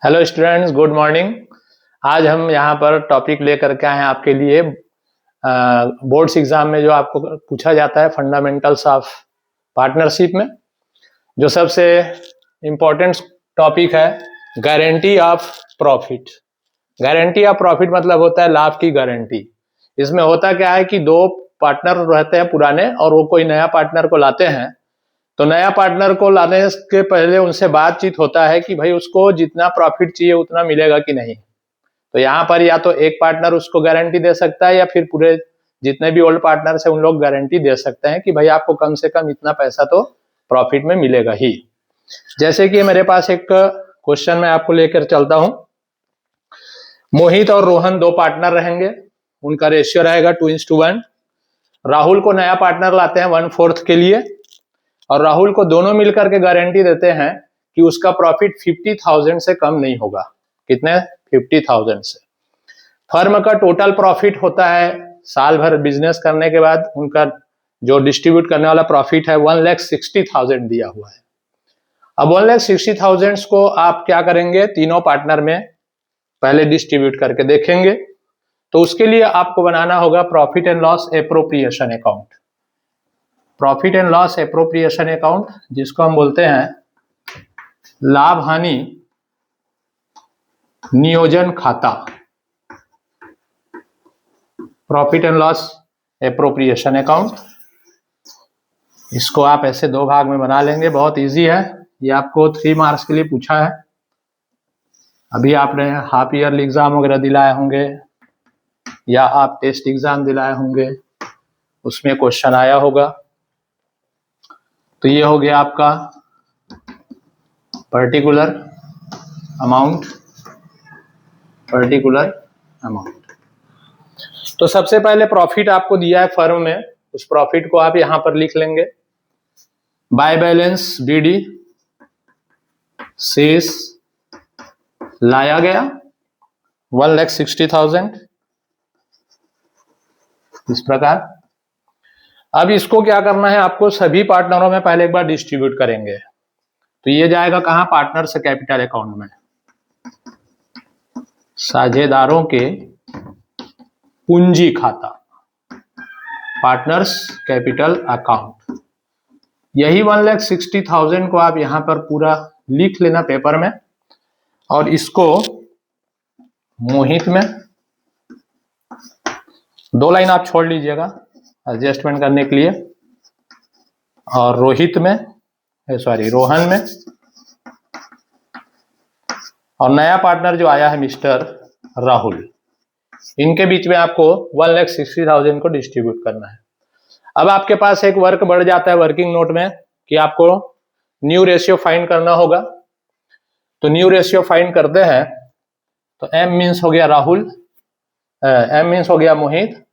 Hello students, good morning. आज हम यहाँ पर टॉपिक लेकर के आए हैं आपके लिए बोर्ड्स एग्जाम में जो आपको पूछा जाता है फंडामेंटल्स ऑफ पार्टनरशिप में जो सबसे इम्पोर्टेंट टॉपिक है guarantee of profit. Guarantee of profit मतलब होता है लाभ की गारंटी। इसमें होता क्या है कि दो पार्टनर रहते हैं पुराने और वो कोई नया पार्टनर को लाते हैं, तो नया पार्टनर को लाने के पहले उनसे बातचीत होता है कि भाई उसको जितना प्रॉफिट चाहिए उतना मिलेगा कि नहीं। तो यहाँ पर या तो एक पार्टनर उसको गारंटी दे सकता है या फिर पूरे जितने भी ओल्ड पार्टनर्स हैं उन लोग गारंटी दे सकते हैं कि भाई आपको कम से कम इतना पैसा तो प्रॉफिट में मिलेगा ही। जैसे कि मेरे पास एक क्वेश्चन मैं आपको लेकर चलता हूं। मोहित और रोहन दो पार्टनर रहेंगे, उनका रेशियो रहेगा 2:1। राहुल को नया पार्टनर लाते हैं 1/4 के लिए और राहुल को दोनों मिलकर के गारंटी देते हैं कि उसका प्रॉफिट 50,000 से कम नहीं होगा। कितने? 50,000 से। फर्म का टोटल प्रॉफिट होता है साल भर बिजनेस करने के बाद उनका जो डिस्ट्रीब्यूट करने वाला प्रॉफिट है 1,60,000 दिया हुआ है। अब 1,60,000 को आप क्या करेंगे, तीनों पार्टनर में पहले डिस्ट्रीब्यूट करके देखेंगे। तो उसके लिए आपको बनाना होगा profit and loss appropriation account. Profit and loss appropriation account जिसको हम बोलते हैं लाभ हानि नियोजन खाता। Profit and loss appropriation account, इसको आप ऐसे दो भाग में बना लेंगे। बहुत इजी है, ये आपको 3 मार्क्स के लिए पूछा है। अभी आपने हाफ ईयरली एग्जाम वगैरह दिलाए होंगे या आप टेस्ट एग्जाम दिलाए होंगे, उसमें क्वेश्चन आया होगा। तो ये हो गया आपका पर्टिकुलर अमाउंट। तो सबसे पहले प्रॉफिट आपको दिया है फर्म में, उस प्रॉफिट को आप यहां पर लिख लेंगे। बाय बैलेंस बीडी शेष लाया गया 1,60,000 इस प्रकार। अब इसको क्या करना है, आपको सभी पार्टनरों में पहले एक बार डिस्ट्रीब्यूट करेंगे। तो ये जाएगा कहां? पार्टनर्स कैपिटल अकाउंट में, साझेदारों के पूंजी खाता, पार्टनर्स कैपिटल अकाउंट। यही 1,60,000 को आप यहां पर पूरा लिख लेना पेपर में और इसको मोहित में 2 लाइन आप छोड़ लीजिएगा एडजस्टमेंट करने के लिए, और रोहन में, और नया पार्टनर जो आया है मिस्टर राहुल, इनके बीच में आपको 1,60,000 को डिस्ट्रीब्यूट करना है। अब आपके पास एक वर्क बढ़ जाता है वर्किंग नोट में कि आपको न्यू रेशियो फाइंड करना होगा। तो न्यू रेशियो फाइंड करते हैं तो एम मीन्स हो गया राहुल, एम मीन्स हो गया मोहित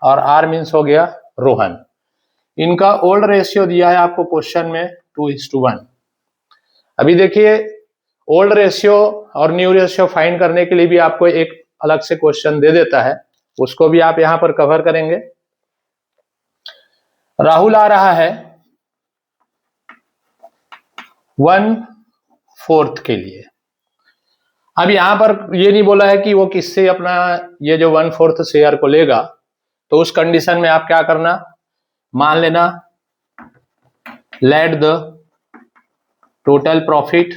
और आर मीन्स हो गया रोहन। इनका ओल्ड रेशियो दिया है आपको क्वेश्चन में 2:1। अभी देखिए ओल्ड रेशियो और न्यू रेशियो फाइंड करने के लिए भी आपको एक अलग से क्वेश्चन दे देता है, उसको भी आप यहां पर कवर करेंगे। राहुल आ रहा है 1/4 के लिए। अब यहां पर ये नहीं बोला है कि वो किससे अपना ये जो 1/4 शेयर को लेगा, तो उस कंडीशन में आप क्या करना, मान लेना let the total profit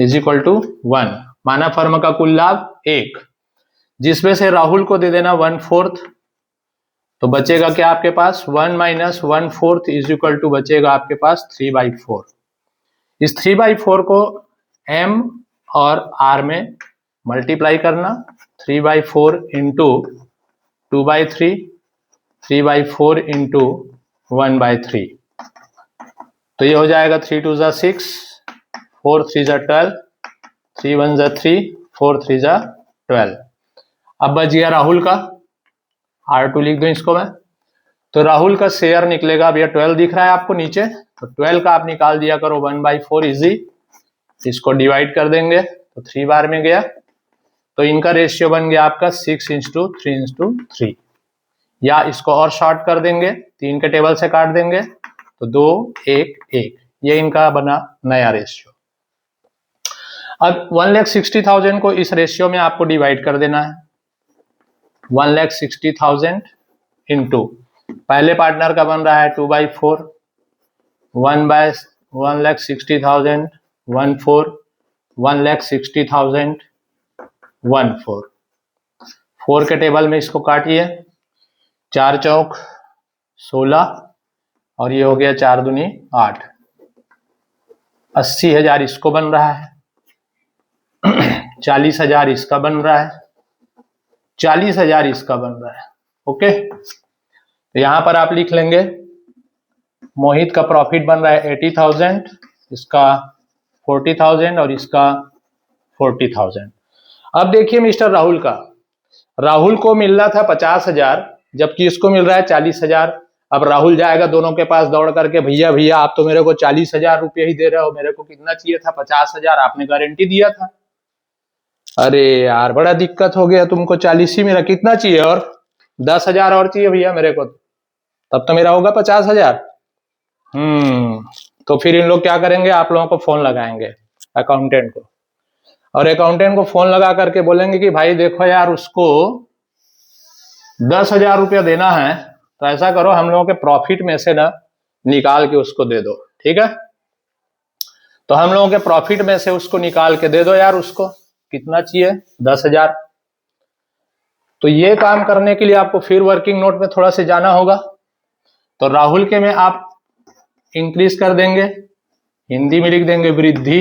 is equal to 1। माना फर्म का कुल लाभ 1, जिसमें से राहुल को दे देना 1/4। तो बचेगा क्या आपके पास? 1 - 1/4 इज इक्वल टू बचेगा आपके पास 3/4। इस 3/4 को m और r में मल्टीप्लाई करना, 3/4 इंटू 2/3, 3/4 इंटू 1/3। तो ये हो जाएगा 3 2 जा 6, 4 3 जा 12, 3 1 जा 3, 4 3 जा 12। अब बच गया राहुल का, R2 लिख दूं इसको मैं। तो राहुल का शेयर निकलेगा, भैया 12 दिख रहा है आपको नीचे, तो 12 का आप निकाल दिया करो 1/4 इजी। इसको डिवाइड कर देंगे तो 3 बार में गया, तो इनका रेशियो बन गया आपका 6:3:3। या इसको और शॉर्ट कर देंगे, 3 के टेबल से काट देंगे तो 2 1 1, ये इनका बना नया रेशियो। अब 1,60,000 को इस रेशियो में आपको डिवाइड कर देना है। 1,60,000 इंटू पहले पार्टनर का बन रहा है 2/4, 1/1,60,000 1/4, 1,60,000 1/4, 4 के टेबल में इसको काटिए, 4 चौक 16 और ये हो गया 4 दूनी 8, 80,000 इसको बन रहा है, 40,000 इसका बन रहा है, 40,000 इसका बन रहा है। ओके, तो यहां पर आप लिख लेंगे मोहित का प्रॉफिट बन रहा है 80,000, इसका 40,000 और इसका 40,000। अब देखिए मिस्टर राहुल का, राहुल को मिल रहा था 50,000 जबकि इसको मिल रहा है 40,000। अब राहुल जाएगा दोनों के पास दौड़ करके, भैया भैया आप तो मेरे को 40,000 रुपये ही दे रहे हो, मेरे को कितना चाहिए था 50,000, आपने गारंटी दिया था। अरे यार बड़ा दिक्कत हो गया, तुमको 40 ही मेरा कितना चाहिए और 10,000 और चाहिए भैया मेरे को, तब तो मेरा होगा 50,000। तो फिर इन लोग क्या करेंगे, आप लोगों को फोन लगाएंगे अकाउंटेंट को, और अकाउंटेंट को फोन लगा करके बोलेंगे कि भाई देखो यार उसको 10,000 रुपया देना है, तो ऐसा करो हम लोगों के प्रॉफिट में से ना निकाल के उसको दे दो, ठीक है। तो हम लोगों के प्रॉफिट में से उसको निकाल के दे दो यार, उसको कितना चाहिए 10,000। तो ये काम करने के लिए आपको फिर वर्किंग नोट में थोड़ा सा जाना होगा। तो राहुल के में आप इंक्रीज कर देंगे, हिंदी में लिख देंगे वृद्धि,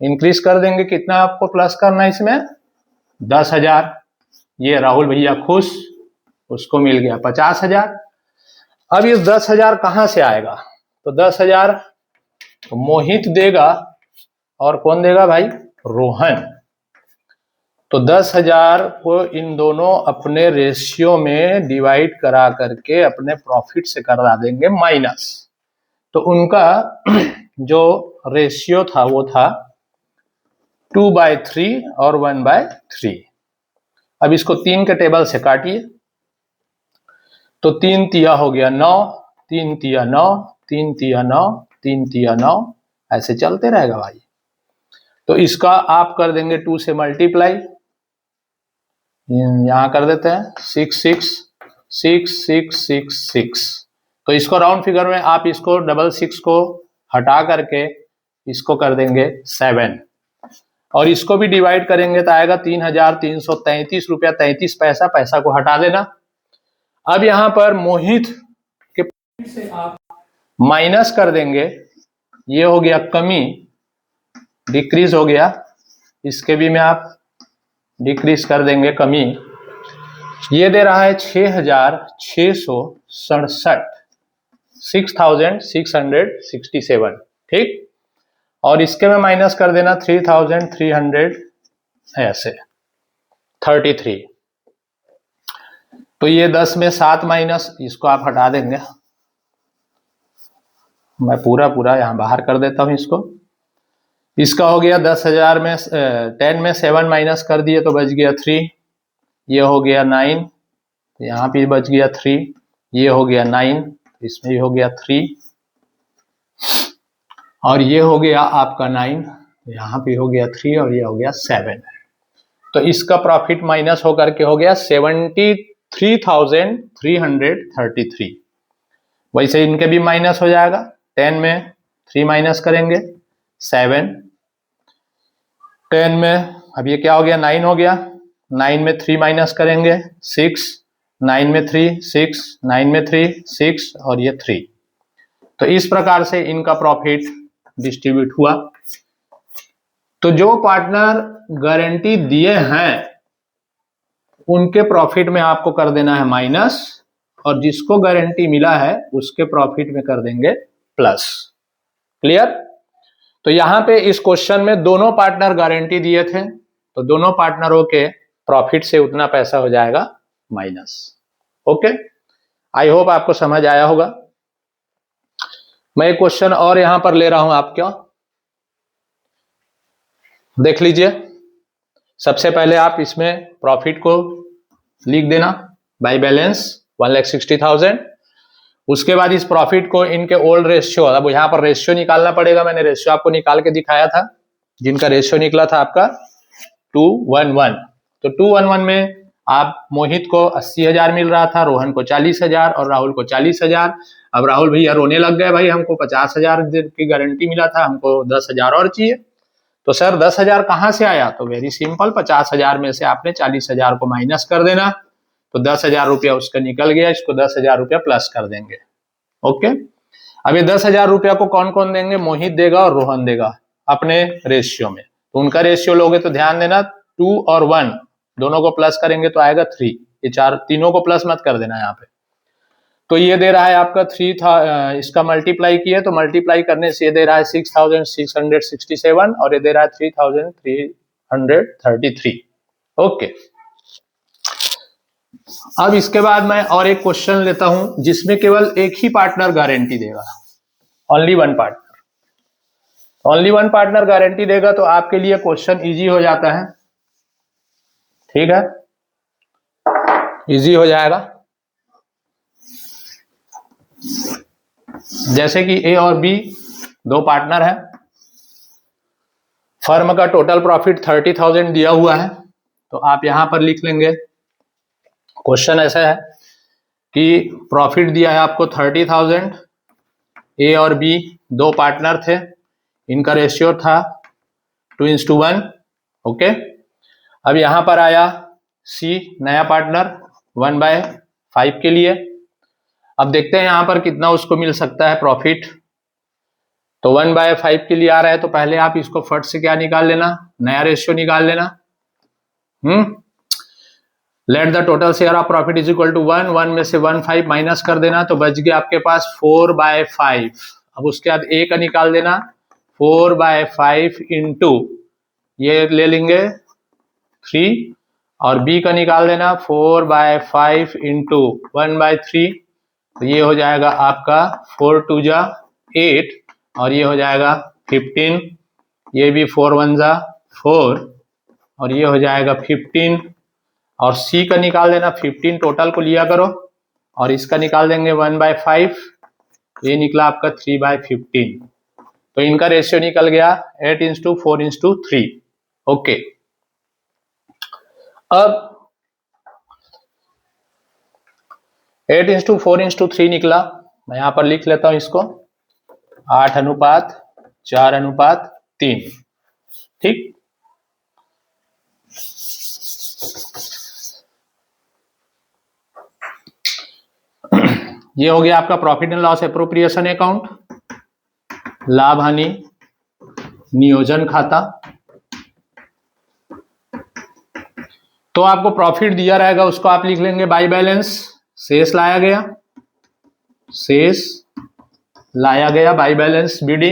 इंक्रीज कर देंगे, कितना आपको प्लस करना है इसमें 10,000। ये राहुल भैया खुश, उसको मिल गया 50,000। अब ये 10,000 कहां से आएगा, तो 10,000 मोहित देगा और कौन देगा भाई, रोहन। तो 10,000 को इन दोनों अपने रेशियो में डिवाइड करा करके अपने प्रॉफिट से करा देंगे माइनस। तो उनका जो रेशियो था वो था 2/3 और 1/3। अब इसको 3 के टेबल से काटिए, तो 3 तिया हो गया 9, 3 तिया 9, 3 तिया 9, 3 तिया 9, ऐसे चलते रहेगा भाई। तो इसका आप कर देंगे 2 से मल्टीप्लाई, यहां कर देते हैं 6 6 6 6 6 6। तो इसको राउंड फिगर में आप इसको 6 को हटा करके इसको कर देंगे 7, और इसको भी डिवाइड करेंगे तो आएगा 3,333 रुपया 33 पैसा, पैसा को हटा देना। अब यहां पर मोहित के से आप माइनस कर देंगे, ये हो गया कमी, डिक्रीज हो गया, इसके भी में आप डिक्रीज कर देंगे कमी। ये दे रहा है 6,667, 6,667, ठीक। और इसके में माइनस कर देना 3,300, ऐसे 33। तो ये 10 में 7 माइनस, इसको आप हटा देंगे, मैं पूरा यहां बाहर कर देता हूं इसको। इसका हो गया 10,000 में 10 में 7 माइनस कर दिए तो बच गया 3, ये हो गया 9, यहाँ पे बच गया 3, ये हो गया 9, इसमें ये हो गया 3, और ये हो गया आपका 9, यहाँ पे हो गया 3 और ये हो गया 7। तो इसका प्रॉफिट माइनस होकर के हो गया 73,333। वैसे इनके भी माइनस हो जाएगा, 10 में 3 माइनस करेंगे 7, 10 में अब ये क्या हो गया 9 हो गया, 9 में 3 माइनस करेंगे 6, 9 में 3 6, 9 में 3 6 और ये 3। तो इस प्रकार से इनका प्रॉफिट डिस्ट्रीब्यूट हुआ। तो जो पार्टनर गारंटी दिए हैं उनके प्रॉफिट में आपको कर देना है माइनस, और जिसको गारंटी मिला है उसके प्रॉफिट में कर देंगे प्लस। क्लियर। तो यहां पे इस क्वेश्चन में दोनों पार्टनर गारंटी दिए थे, तो दोनों पार्टनरों के प्रॉफिट से उतना पैसा हो जाएगा माइनस। ओके, आई होप आपको समझ आया होगा। मैं एक क्वेश्चन और यहां पर ले रहा हूं, आप क्या देख लीजिए। सबसे पहले आप इसमें प्रॉफिट को लिख देना बाय बैलेंस 1,60,000। उसके बाद इस प्रॉफिट को इनके ओल्ड रेशियो, अब यहां पर रेशियो निकालना पड़ेगा, मैंने रेशियो आपको निकाल के दिखाया था। जिनका रेशियो निकला था आपका 2:1:1। तो 2:1:1 में आप मोहित को 80,000 मिल रहा था, रोहन को 40,000 और राहुल को 40,000। अब राहुल भैया रोने लग गए, भाई हमको 50,000 की गारंटी मिला था, हमको 10,000 और चाहिए। तो सर 10,000 कहाँ से आया? तो वेरी सिंपल, 50,000 में से आपने 40,000 को माइनस कर देना, तो 10,000 रुपया उसका निकल गया, इसको 10,000 रुपया प्लस कर देंगे। ओके, अब ये 10,000 रुपया को कौन कौन देंगे? मोहित देगा और रोहन देगा अपने रेशियो में। तो उनका रेशियो लोगे तो ध्यान देना 2 और 1 दोनों को प्लस करेंगे तो आएगा 3। ये तीनों को प्लस मत कर देना यहाँ पे। तो ये दे रहा है आपका 3 था, इसका मल्टीप्लाई किया तो मल्टीप्लाई करने से ये दे रहा है 6,667 और ये दे रहा है 3,333। ओके, अब इसके बाद मैं और एक क्वेश्चन लेता हूं जिसमें केवल एक ही पार्टनर गारंटी देगा, only one partner. Only one partner guarantee देगा तो आपके लिए क्वेश्चन इजी हो जाता है। ठीक है, इजी हो जाएगा। जैसे कि ए और बी दो पार्टनर है, फर्म का टोटल प्रॉफिट 30,000 दिया हुआ है, तो आप यहां पर लिख लेंगे। क्वेश्चन ऐसा है कि प्रॉफिट दिया है आपको 30,000, ए और बी दो पार्टनर थे, इनका रेशियो था 2:1। ओके, अब यहां पर आया सी नया पार्टनर 1/5 के लिए। अब देखते हैं यहां पर कितना उसको मिल सकता है प्रॉफिट। तो 1/5 के लिए आ रहा है, तो पहले आप इसको फट से क्या निकाल लेना, नया रेशियो निकाल लेना। Let the total share of profit is equal to 1 में से 1/5 माइनस कर देना, तो बच गया आपके पास 4/5। अब उसके बाद ए का निकाल देना 4/5 इंटू ये ले लेंगे 3, और बी का निकाल देना 4/5 इंटू 1/3, तो ये हो जाएगा आपका 4 2 8 और ये हो जाएगा 15, ये भी 4 1 4 और ये हो जाएगा 15, और सी का निकाल देना 15, टोटल को लिया करो और इसका निकाल देंगे 1/5, ये निकला आपका 3/15। तो इनका रेशियो निकल गया 8:4:3। ओके, अब 8:4:3 निकला, मैं यहां पर लिख लेता हूं इसको 8:4:3। ठीक, ये हो गया आपका profit and loss appropriation account, लाभ हानि नियोजन खाता। तो आपको प्रॉफिट दिया रहेगा, उसको आप लिख लेंगे बाई बैलेंस, शेष लाया गया, शेष लाया गया बाई बैलेंस बीडी।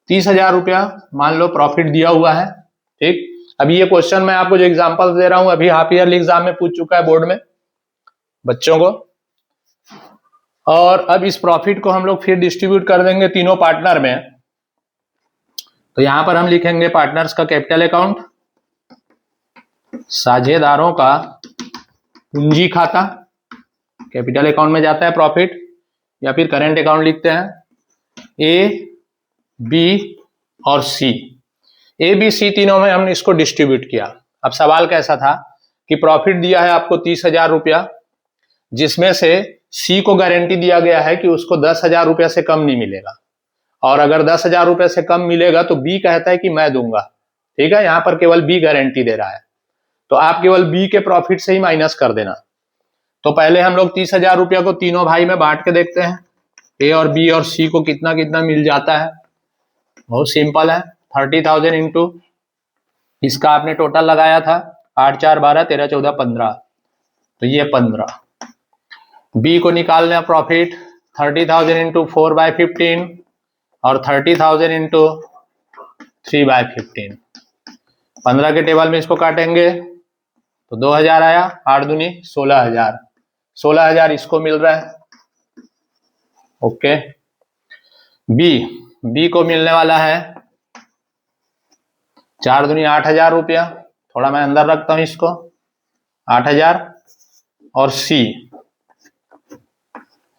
30,000 रुपया मान लो प्रॉफिट दिया हुआ है। ठीक, अभी ये क्वेश्चन मैं आपको जो एग्जांपल दे रहा हूं अभी हाफ ईयरली एग्जाम में पूछ चुका है बोर्ड में बच्चों को। और अब इस प्रॉफिट को हम लोग फिर डिस्ट्रीब्यूट कर देंगे तीनों पार्टनर में। तो यहां पर हम लिखेंगे पार्टनर्स का कैपिटल अकाउंट, साझेदारों का पूंजी खाता, कैपिटल अकाउंट में जाता है प्रॉफिट, या फिर करेंट अकाउंट लिखते हैं। ए बी और सी, ए बी सी तीनों में हमने इसको डिस्ट्रीब्यूट किया। अब सवाल कैसा था कि प्रॉफिट दिया है आपको 30,000 रुपया, जिसमें से सी को गारंटी दिया गया है कि उसको 10,000 रुपया से कम नहीं मिलेगा, और अगर 10,000 रुपये से कम मिलेगा तो बी कहता है कि मैं दूंगा। ठीक है, यहां पर केवल बी गारंटी दे रहा है, तो आप केवल बी के प्रॉफिट से ही माइनस कर देना। तो पहले हम लोग 30,000 रुपया को तीनों भाई में बांट के देखते हैं, ए और बी और सी को कितना कितना मिल जाता है। बहुत सिंपल है, 30,000 इंटू इसका आपने टोटल लगाया था 8 4 12 13 14 15, तो ये 15। बी को निकालना प्रॉफिट 30,000 इंटू 4/15 और 30,000 इंटू 3/15। 15 के टेबल में इसको काटेंगे तो 2,000 आया, 8 दूनी 16,000, 16,000 इसको मिल रहा है। ओके, बी को मिलने वाला है 4 दूनी 8,000 रुपया, थोड़ा मैं अंदर रखता हूं इसको 8,000, और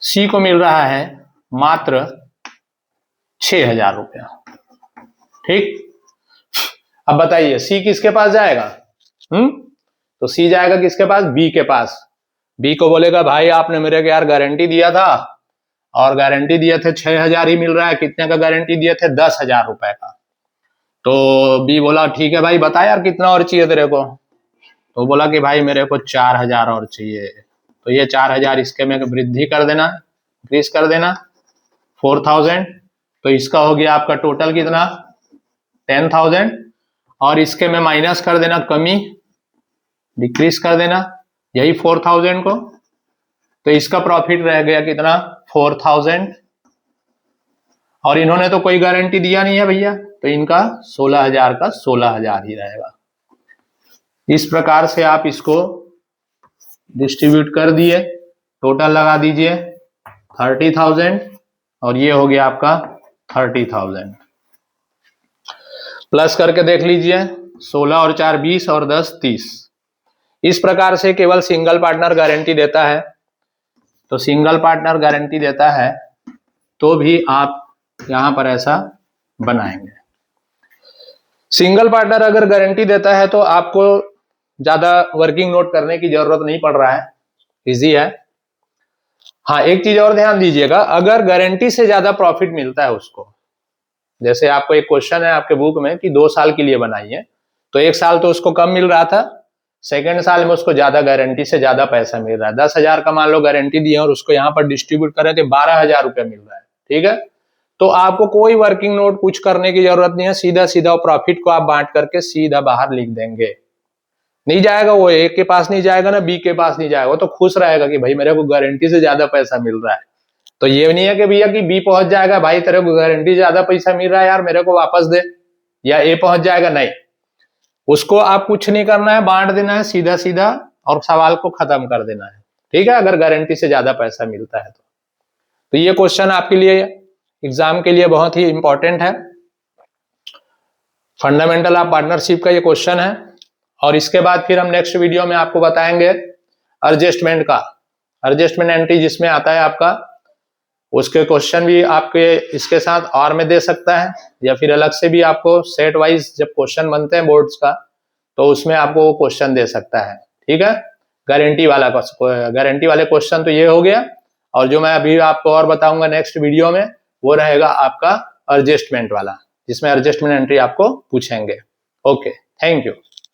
सी को मिल रहा है मात्र 6,000 रुपया। ठीक, अब बताइए सी किसके पास जाएगा? तो सी जाएगा किसके पास? बी के पास। बी को बोलेगा भाई आपने मेरे को यार गारंटी दिया था, और गारंटी दिए थे 6,000 ही मिल रहा है, कितने का गारंटी दिए थे? 10,000 रुपए का। तो बी बोला ठीक है भाई बता यार कितना और चाहिए तेरे को? तो बोला कि भाई मेरे को 4,000 और चाहिए। तो ये 4,000 इसके में वृद्धि कर देना, इंक्रीज कर देना 4,000। तो इसका हो गया आपका टोटल कितना? 10,000। और इसके में माइनस कर देना, कमी, डिक्रीज कर देना यही 4,000 को। तो इसका प्रॉफिट रह गया कितना? 4,000। और इन्होंने तो कोई गारंटी दिया नहीं है भैया, तो इनका 16,000 का 16,000 ही रहेगा। इस प्रकार से आप इसको डिस्ट्रीब्यूट कर दिए, टोटल लगा दीजिए 30,000 और ये हो गया आपका 30,000। प्लस करके देख लीजिए 16 और 4 20 और 10 30। इस प्रकार से केवल सिंगल पार्टनर गारंटी देता है। तो सिंगल पार्टनर गारंटी देता है तो भी आप यहां पर ऐसा बनाएंगे। सिंगल पार्टनर अगर गारंटी देता है तो आपको ज्यादा वर्किंग नोट करने की जरूरत नहीं पड़ रहा है, इजी है। हाँ एक चीज और ध्यान दीजिएगा, अगर गारंटी से ज्यादा प्रॉफिट मिलता है उसको, जैसे आपको एक क्वेश्चन है आपके बुक में कि 2 साल के लिए बनाइए, तो 1 साल तो उसको कम मिल रहा था, सेकेंड साल में उसको ज्यादा गारंटी से ज्यादा पैसा मिल रहा है। 10,000 का मान लो गारंटी दी है और उसको यहाँ पर डिस्ट्रीब्यूट करें तो 12,000 रुपये मिल रहा है, ठीक है। तो आपको कोई वर्किंग नोट कुछ करने की जरूरत नहीं है, सीधा सीधा प्रॉफिट को आप बांट करके सीधा बाहर लिख देंगे। नहीं जाएगा वो, ए के पास नहीं जाएगा ना बी के पास नहीं जाएगा, वो तो खुश रहेगा कि भाई मेरे को गारंटी से ज्यादा पैसा मिल रहा है। तो ये नहीं है कि भैया कि बी पहुंच जाएगा भाई तेरे को गारंटी ज्यादा पैसा मिल रहा है यार मेरे को वापस दे, या ए पहुंच जाएगा, नहीं। उसको आप कुछ नहीं करना है, बांट देना है सीधा सीधा और सवाल को खत्म कर देना है, ठीक है, अगर गारंटी से ज्यादा पैसा मिलता है तो ये क्वेश्चन आपके लिए एग्जाम के लिए बहुत ही इंपॉर्टेंट है। फंडामेंटल ऑफ पार्टनरशिप का ये क्वेश्चन है। और इसके बाद फिर हम नेक्स्ट वीडियो में आपको बताएंगे एडजस्टमेंट का, एडजस्टमेंट एंट्री जिसमें आता है आपका, उसके क्वेश्चन भी आपके इसके साथ और में दे सकता है, या फिर अलग से भी आपको सेट वाइज जब क्वेश्चन बनते हैं बोर्ड्स का तो उसमें आपको वो क्वेश्चन दे सकता है, ठीक है। गारंटी वाले क्वेश्चन तो ये हो गया, और जो मैं अभी आपको और बताऊंगा नेक्स्ट वीडियो में वो रहेगा आपका एडजस्टमेंट वाला, जिसमें एडजस्टमेंट एंट्री आपको पूछेंगे। Okay, thank you.